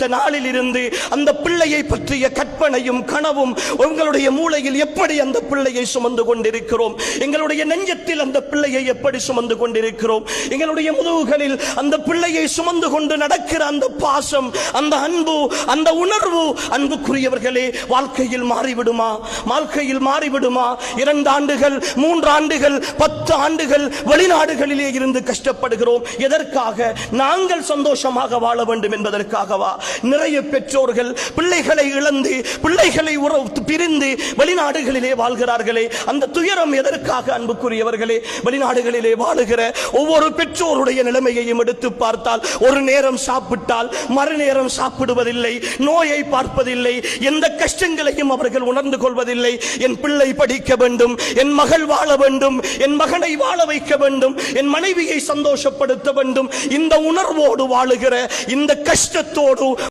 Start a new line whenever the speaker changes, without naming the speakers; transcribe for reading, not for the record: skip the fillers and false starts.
பெற்றெடுத்த நாளில் இருந்து அந்த பிள்ளையை பற்றிய கற்பனையும் கனவும் உங்களுடைய மூளையில் எப்படி அந்த பிள்ளையை சுமந்து கொண்டிருக்கிறோம், எங்களுடைய நெஞ்சத்தில் அந்த பிள்ளையை எப்படி சுமந்து கொண்டிருக்கிறோம், எங்களுடைய முதுகுகளில் அந்த பிள்ளையை சுமந்து கொண்டு நடக்கிற அந்த பாசம், அந்த அன்பு, அந்த உணர்வு, அன்புக்குரியவர்களே, வாழ்க்கையில் மாறிவிடுமா? வாழ்க்கையில் மாறிவிடுமா? 2 ஆண்டுகள் 3 ஆண்டுகள் 10 ஆண்டுகள் வெளிநாடுகளிலே இருந்து கஷ்டப்படுகிறோம். எதற்காக? நாங்கள் சந்தோஷமாக வாழ வேண்டும் என்பதற்காகவா? நிறைய பெற்றோர்கள் பிள்ளைகளை இழந்து, பிள்ளைகளை பிரிந்து வெளிநாடுகளிலே வாழ்கிறார்களே, அந்த துயரம் எதற்காக? அன்புக்குரியவர்களே, வெளிநாடுகளிலே வாழுகிற ஒவ்வொரு பெற்றோருடைய நிலைமையையும் எடுத்து பார்த்தால், ஒரு நேரம் சாப்பிட்டால் மறுநேரம் சாப்பிடுவதில்லை, நோயை பார்ப்பதில்லை, எந்த கஷ்டங்களையும் அவர்கள் உணர்ந்து கொள்வதில்லை. என் பிள்ளை படிக்க வேண்டும், என் மகள் வாழ வேண்டும், என் மகனை வாழ வைக்க வேண்டும், என் மனைவியை சந்தோஷப்படுத்த வேண்டும், இந்த உணர்வோடு வாழுகிற, இந்த கஷ்டத்தோடு